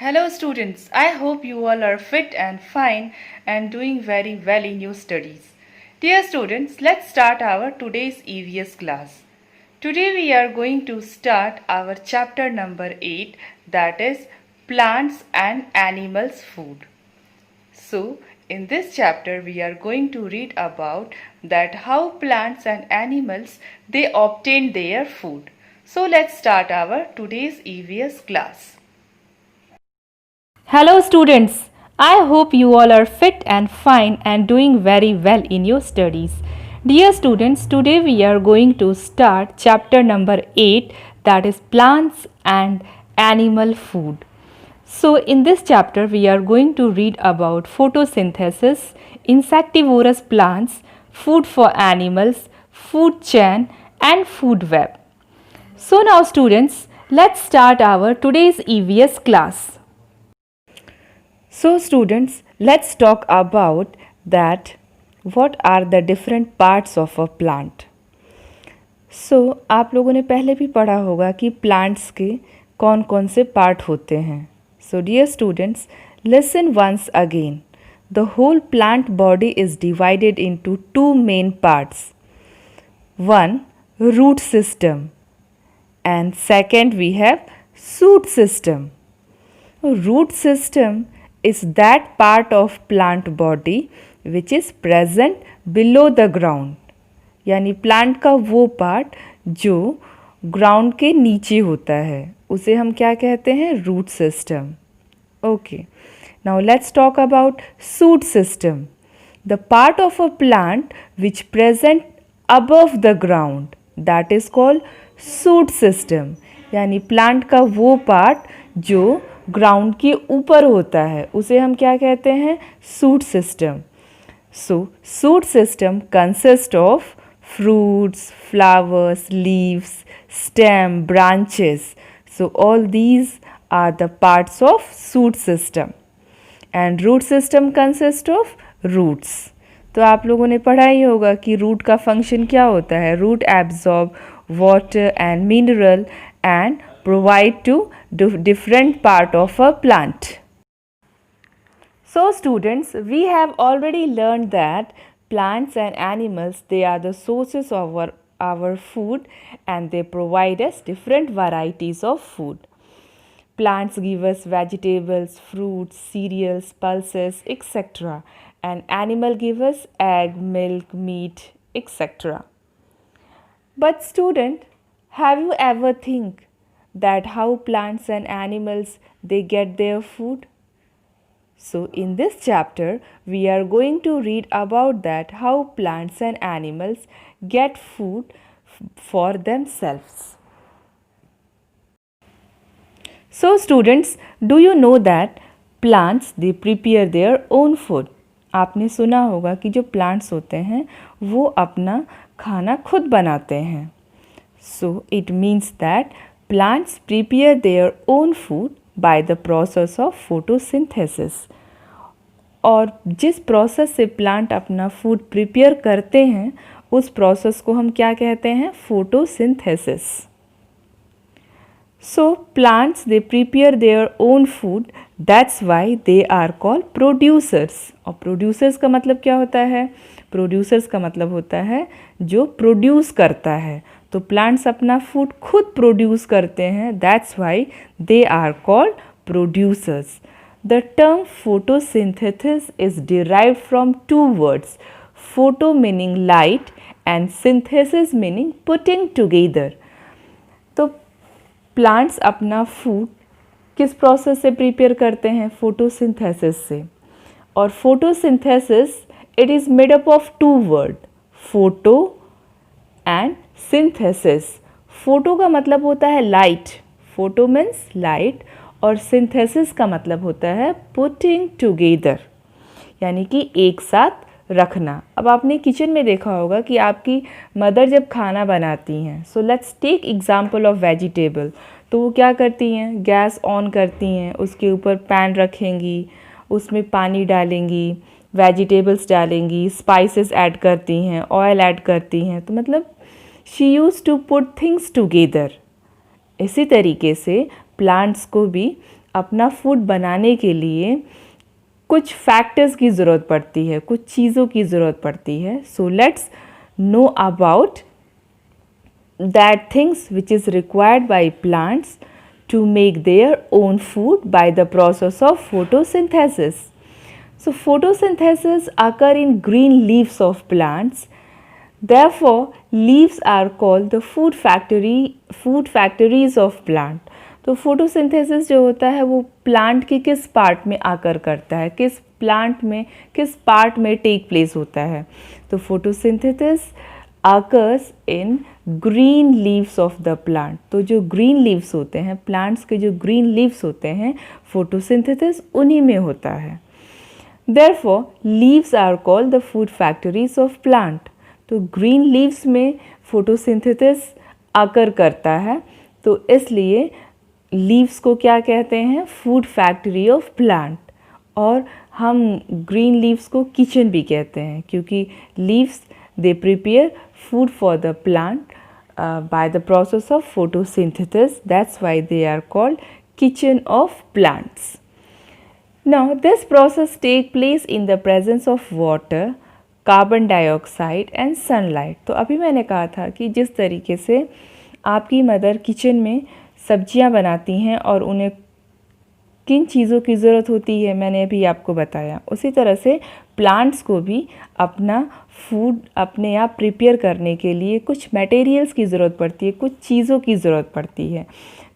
Hello students, I hope you all are fit and fine and doing very well in your studies. Dear students, let's start our today's EVS class. Today we are going to start our chapter number 8, that is plants and animals food. So in this chapter we are going to read about that how plants and animals they obtain their food. So let's start our today's EVS class. Hello students, I hope you all are fit and fine and doing very well in your studies. Dear students, today we are going to start chapter number 8, that is plants and animal food. So in this chapter we are going to read about photosynthesis, insectivorous plants, food for animals, food chain and food web. So now students, let's start our today's EVS class. So students, let's talk about that what are the different parts of a plant. So आप लोगों ने पहले भी पढ़ा होगा कि plants के कौन कौन से part होते हैं. So dear students, listen once again. The whole plant body is divided into two main parts. One, root system, and second we have shoot system. Root system is that part of plant body which is present below the ground. यानी plant का वो part जो ground के नीचे होता है उसे हम क्या कहते हैं, root system. Okay, now let's talk about shoot system. The part of a plant which present above the ground that is called shoot system. यानी प्लांट का वो पार्ट जो ग्राउंड के ऊपर होता है उसे हम क्या कहते हैं, shoot system. So shoot system consist of fruits, flowers, leaves, stem, branches. So all these are the parts of shoot system. And root system consists of roots. तो आप लोगों ने पढ़ा ही होगा कि रूट का फंक्शन क्या होता है. Root absorb water and mineral and provide to different part of a plant. So students, we have already learned that plants and animals, they are the sources of our food and they provide us different varieties of food. Plants give us vegetables, fruits, cereals, pulses, etc. And animal give us egg, milk, meat, etc. But student, have you ever think that how plants and animals they get their food? So in this chapter we are going to read about that how plants and animals get food for themselves. So students, do you know that plants they prepare their own food? आपने सुना होगा कि जो plants होते हैं वो अपना खाना खुद बनाते हैं. So it means that plants prepare their own food by the process of photosynthesis. और जिस प्रोसेस से प्लांट अपना फूड प्रिपेयर करते हैं उस प्रोसेस को हम क्या कहते हैं, photosynthesis. So plants they prepare their own food, that's why they are called producers. और प्रोड्यूसर्स का मतलब क्या होता है, प्रोड्यूसर्स का मतलब होता है जो प्रोड्यूस करता है. तो प्लांट्स अपना फूड खुद प्रोड्यूस करते हैं, that's why they are called producers. The term photosynthesis is derived from two words, photo meaning light and synthesis meaning putting together. तो प्लांट्स अपना फूड किस प्रोसेस से प्रिपेयर करते हैं, फोटोसिंथेसिस से. और photosynthesis it is made up of two word, photo and synthesis. Photo का मतलब होता है लाइट, फोटो मीन्स लाइट, और सिंथेसिस का मतलब होता है पुटिंग टुगेदर, यानी कि एक साथ रखना. अब आपने किचन में देखा होगा कि आपकी मदर जब खाना बनाती हैं, so let's take example of vegetable. तो वो क्या करती हैं, गैस ऑन करती हैं, उसके ऊपर पैन रखेंगी, उसमें पानी डालेंगी, वेजिटेबल्स डालेंगी, स्पाइसेस ऐड करती हैं, ऑयल ऐड करती हैं. तो मतलब she use to put things together. इसी तरीके से प्लांट्स को भी अपना फूड बनाने के लिए कुछ फैक्टर्स की ज़रूरत पड़ती है, कुछ चीज़ों की ज़रूरत पड़ती है. So let's know about that things which is required by plants to make their own food by the process of photosynthesis. So photosynthesis occur in green leaves of plants. Therefore, leaves are called the food factories of plant. तो photosynthesis जो होता है वो plant के किस part में आकर करता है, किस प्लांट में किस पार्ट में टेक प्लेस होता है. तो photosynthesis occurs in green leaves of the plant. तो जो green leaves होते हैं, प्लांट्स के जो green leaves होते हैं, फोटोसिंथेसिस उन्हीं में होता है. Therefore, leaves are called the food factories of plant. तो green leaves में फोटोसिंथेसिस आकर करता है, तो इसलिए leaves को क्या कहते हैं, फूड फैक्ट्री ऑफ प्लांट. और हम green leaves को किचन भी कहते हैं, क्योंकि leaves they prepare food for the plant by the process of photosynthesis. That's why they are called kitchen of plants. Now this process take place in the presence of water, carbon dioxide and sunlight. तो अभी मैंने कहा था कि जिस तरीके से आपकी मदर किचन में सब्जियां बनाती हैं और उन्हें किन चीज़ों की ज़रूरत होती है मैंने अभी आपको बताया, उसी तरह से प्लांट्स को भी अपना फूड अपने आप प्रिपेयर करने के लिए कुछ मटेरियल्स की ज़रूरत पड़ती है, कुछ चीज़ों की ज़रूरत पड़ती है.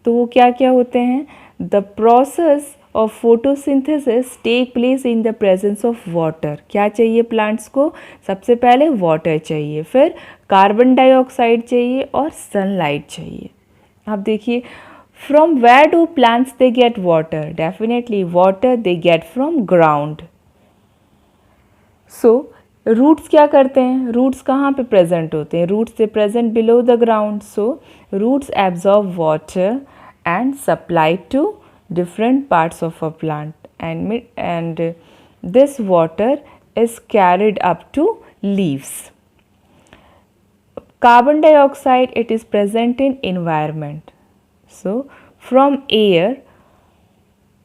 तो वो क्या क्या होते हैं. The process of photosynthesis take place in the presence of water. क्या चाहिए प्लांट्स को, सबसे पहले वाटर चाहिए, फिर कार्बन डाइऑक्साइड चाहिए और सनलाइट चाहिए. आप देखिए, from where do plants they get water? Definitely water they get from ground. So roots क्या करते हैं, roots कहाँ पे present होते हैं, roots they present below the ground. So roots absorb water and supply to different parts of a plant, and this water is carried up to leaves. Carbon dioxide, it is present in environment. So from air,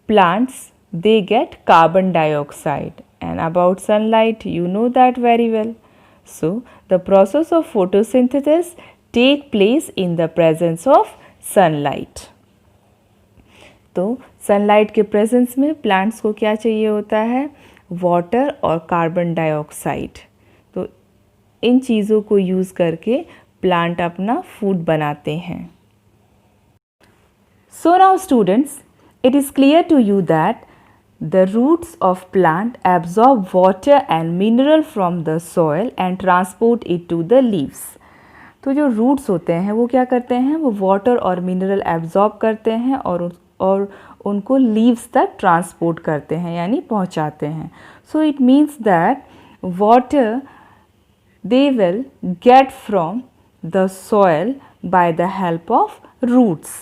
plants they get carbon dioxide, and about sunlight you know that very well. So the process of photosynthesis take place in the presence of sunlight. तो sunlight के presence में plants को क्या चाहिए होता है, water और carbon dioxide. तो इन चीज़ों को यूज़ करके प्लांट अपना फूड बनाते हैं. So now students, it is clear to you that the roots of plant absorb water and mineral from the soil and transport it to the leaves. तो जो roots होते हैं वो क्या करते हैं, वो water और mineral absorb करते हैं और उनको leaves तक transport करते हैं, यानी पहुंचाते हैं. So it means that water they will get from the soil by the help of roots.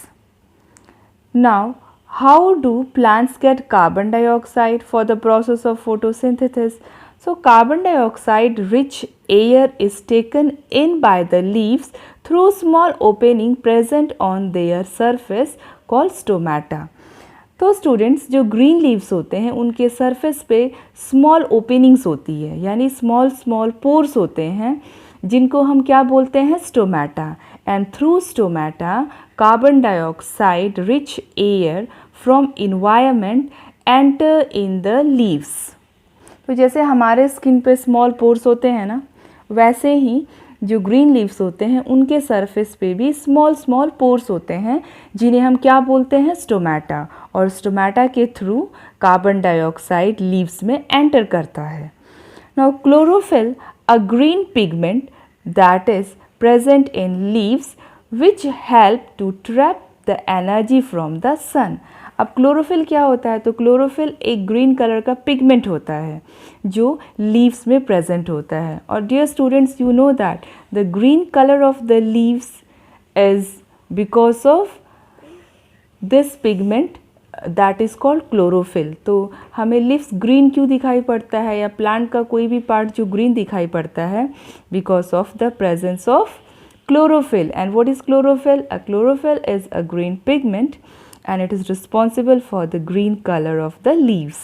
Now, how do plants get carbon dioxide for the process of photosynthesis? So, carbon dioxide rich air is taken in by the leaves through small opening present on their surface called stomata. तो students, जो green leaves होते हैं उनके surface पे small openings होती है, यानी small pores होते हैं, जिनको हम क्या बोलते हैं, stomata. And through stomata carbon dioxide rich air from environment enter in the leaves. तो जैसे हमारे स्किन पे स्मॉल पोर्स होते हैं ना, वैसे ही जो ग्रीन लीव्स होते हैं उनके सरफेस पे भी स्मॉल पोर्स होते हैं, जिन्हें हम क्या बोलते हैं, स्टोमेटा. और स्टोमेटा के थ्रू कार्बन डाइऑक्साइड लीव्स में एंटर करता है. Now chlorophyll, a green pigment that is present in leaves which help to trap the energy from the sun. अब क्लोरोफिल क्या होता है, तो क्लोरोफिल एक ग्रीन कलर का पिगमेंट होता है जो लीव्स में प्रेजेंट होता है. और dear students, you know that the green colour of the leaves is because of this pigment that is called chlorophyll. तो हमें लीव्स ग्रीन क्यों दिखाई पड़ता है, या प्लांट का कोई भी पार्ट जो ग्रीन दिखाई पड़ता है, because of the presence of chlorophyll. And what is chlorophyll? A chlorophyll is a green pigment, and it is responsible for the green color of the leaves.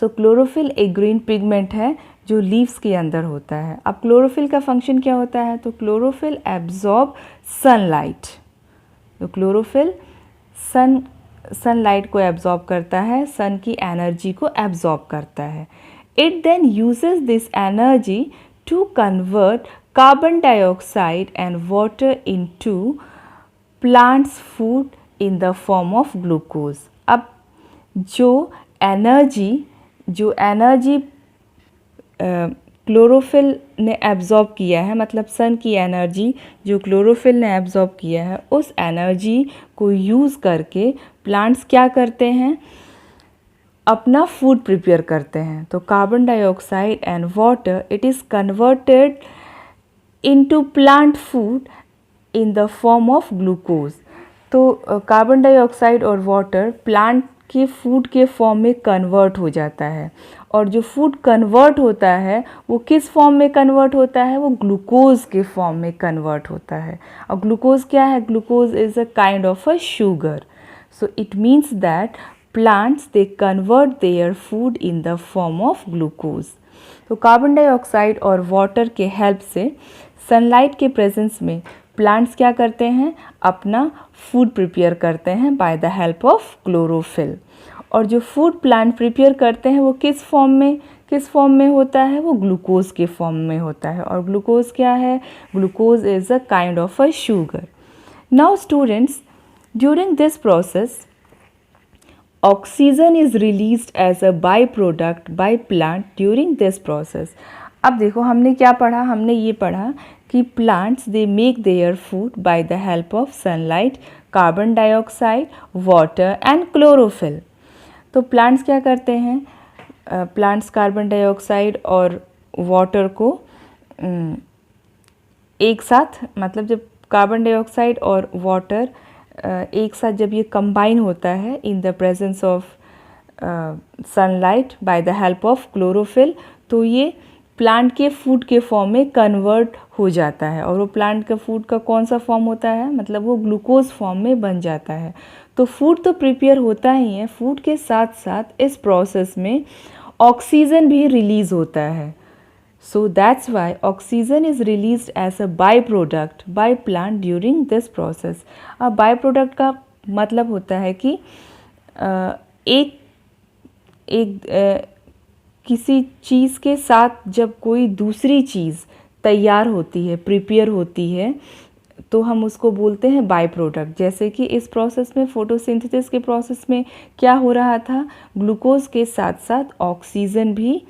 So chlorophyll एक green pigment है जो leaves के अंदर होता है. अब chlorophyll का function क्या होता है? तो क्लोरोफिल एब्जॉर्ब सनलाइट. तो क्लोरोफिल सनलाइट को एब्जॉर्ब करता है, सन की एनर्जी को एब्जॉर्ब करता है. It then uses this energy to convert carbon dioxide and water into plants food in the form of glucose. अब जो एनर्जी क्लोरोफिल ने एब्जॉर्ब किया है, मतलब सन की एनर्जी जो क्लोरोफिल ने एब्जॉर्ब किया है, उस एनर्जी को यूज़ करके प्लांट्स क्या करते हैं? अपना फूड प्रिपेयर करते हैं. तो carbon dioxide and water it is converted into plant food in the form of glucose. तो कार्बन डाइऑक्साइड और वाटर प्लांट के फूड के फॉर्म में कन्वर्ट हो जाता है. और जो फूड कन्वर्ट होता है वो किस फॉर्म में कन्वर्ट होता है? वो ग्लूकोज के फॉर्म में कन्वर्ट होता है. और ग्लूकोज क्या है? Glucose is a kind of a sugar. So it means that plants they convert their food in the form of glucose. तो कार्बन डाइऑक्साइड और वाटर के हेल्प से सनलाइट के प्रेजेंस में प्लांट्स क्या करते हैं? अपना फूड प्रिपेयर करते हैं bye the help of chlorophyll. और जो फूड प्लांट प्रिपेयर करते हैं वो किस फॉर्म में होता है? वो ग्लूकोज के फॉर्म में होता है. और ग्लूकोज क्या है? Glucose is a kind of a sugar. Now students, during this process oxygen is released as a by product by plant during this process. अब देखो हमने क्या पढ़ा? हमने ये पढ़ा कि plants they make their food by the help of sunlight, carbon dioxide, water and chlorophyll. तो प्लांट्स क्या करते हैं? प्लांट्स कार्बन डाइऑक्साइड और वाटर को एक साथ, मतलब जब कार्बन डाइऑक्साइड और वाटर एक साथ जब ये कंबाइन होता है इन the presence of sunlight bye the help of chlorophyll, तो ये प्लांट के फूड के फॉर्म में कन्वर्ट हो जाता है. और वो प्लांट का फूड का कौन सा फॉर्म होता है? मतलब वो ग्लूकोज फॉर्म में बन जाता है. तो फूड तो प्रिपेयर होता ही है, फूड के साथ साथ इस प्रोसेस में ऑक्सीजन भी रिलीज होता है. So that's why oxygen is released as a by product by plant during this process. अब बाई प्रोडक्ट का मतलब होता है कि किसी चीज़ के साथ जब कोई दूसरी चीज़ तैयार होती है, प्रिपेयर होती है, तो हम उसको बोलते हैं बाई प्रोडक्ट. जैसे कि इस प्रोसेस में, फोटोसिंथेसिस के प्रोसेस में क्या हो रहा था? ग्लूकोज के साथ साथ ऑक्सीजन भी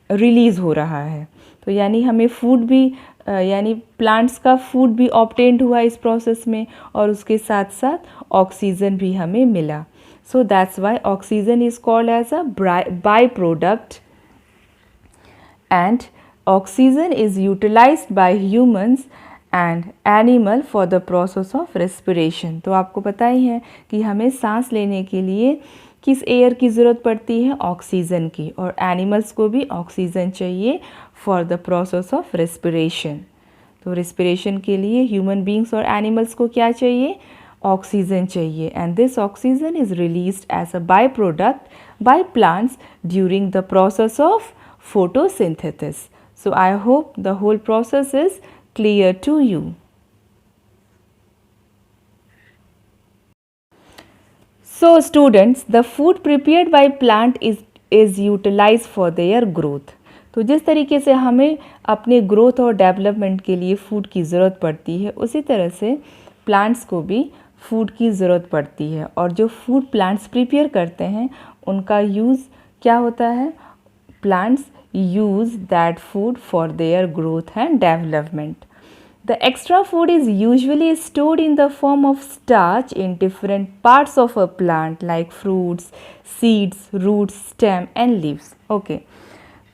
रिलीज़ हो रहा है. तो यानी हमें फूड भी यानी प्लांट्स का फूड भी ऑब्टेन्ड हुआ इस प्रोसेस में, और उसके साथ साथ ऑक्सीजन भी हमें मिला. So that's why oxygen is called as a byproduct, and oxygen is utilized by humans and animal for the process of respiration. तो आपको पता ही है कि हमें सांस लेने के लिए किस एयर की ज़रूरत पड़ती है? ऑक्सीजन की. और एनिमल्स को भी ऑक्सीजन चाहिए for the process of respiration. तो रेस्पिरेशन के लिए ह्यूमन बींग्स और एनिमल्स को क्या चाहिए? ऑक्सीजन चाहिए. And this oxygen is released as a by product by plants during the process of photosynthesis. So I hope the whole process is clear to you. So students, the food prepared by plant is utilized for their growth. तो जिस तरीके से हमें अपने growth और development के लिए food की ज़रूरत पड़ती है, उसी तरह से प्लांट्स को भी फूड की ज़रूरत पड़ती है. और जो फूड प्लांट्स प्रिपेयर करते हैं उनका यूज़ क्या होता है? Plants use that food for their growth and development. The extra food is usually stored in the form of starch in different parts of a plant like fruits, seeds, roots, stem and leaves. Okay.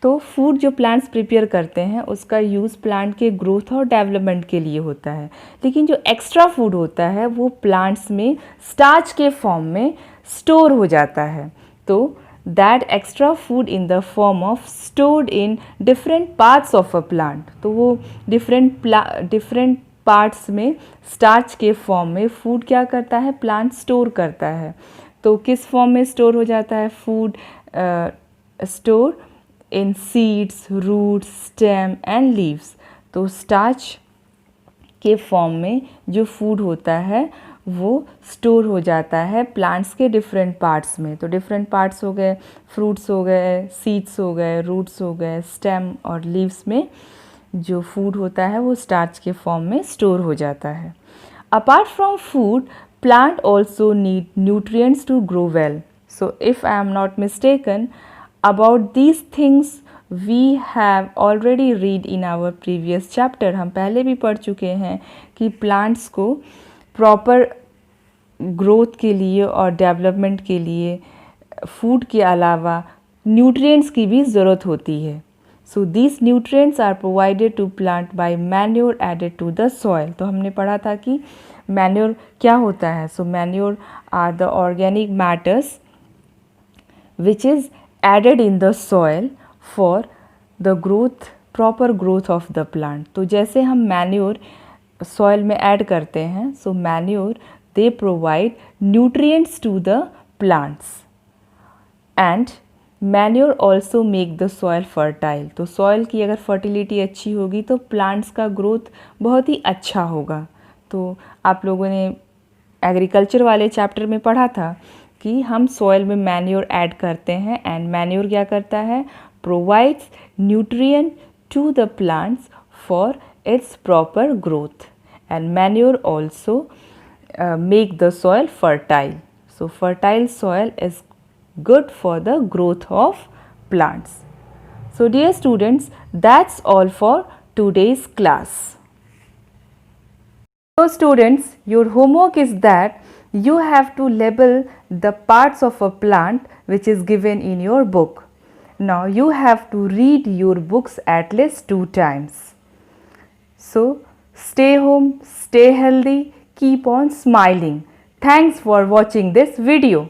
तो food जो plants prepare करते हैं उसका use plant के growth और development के लिए होता है, लेकिन जो एक्स्ट्रा फूड होता है वो प्लांट्स में स्टार्च के फॉर्म में स्टोर हो जाता है. तो that extra food in the form of stored in different parts of a plant. तो वो different पार्ट्स में स्टार्च के फॉर्म में फूड क्या करता है, प्लांट स्टोर करता है। तो किस फॉर्म में स्टोर हो जाता है food? Store in seeds, roots, stem and leaves. तो स्टार्च के फॉर्म में जो फूड होता है वो स्टोर हो जाता है प्लांट्स के डिफरेंट पार्ट्स में। तो डिफरेंट पार्ट्स हो गए, फ्रूट्स हो गए, सीड्स हो गए, रूट्स हो गए, स्टेम और लीव्स में जो फूड होता है वो स्टार्च के फॉर्म में स्टोर हो जाता है। Apart from food, plant also need nutrients to grow well. So if I am not mistaken, about these things we have already read in our previous chapter. हम पहले भी पढ़ चुके हैं कि plants को proper growth के लिए और development के लिए food के अलावा nutrients की भी ज़रूरत होती है। So these nutrients are provided to plant by manure added to the soil. तो हमने पढ़ा था कि manure क्या होता है? So manure are the organic matters which is added in the soil for the growth, proper growth of the plant. तो जैसे हम manure soil में add करते हैं, so manure they provide nutrients to the plants and manure also make the soil fertile. तो soil की अगर fertility अच्छी होगी तो प्लांट्स का ग्रोथ बहुत ही अच्छा होगा। तो आप लोगों ने एग्रीकल्चर वाले चैप्टर में पढ़ा था कि हम सॉयल में मैन्योर ऐड करते हैं एंड मैन्योर क्या करता है, provides nutrient to the plants for its proper growth and manure also make the soil fertile. So fertile soil is good for the growth of plants. So dear students, that's all for today's class. So students, your homework is that you have to label the parts of a plant which is given in your book. Now you have to read your books at least 2 times. So stay home, stay healthy, keep on smiling. Thanks for watching this video.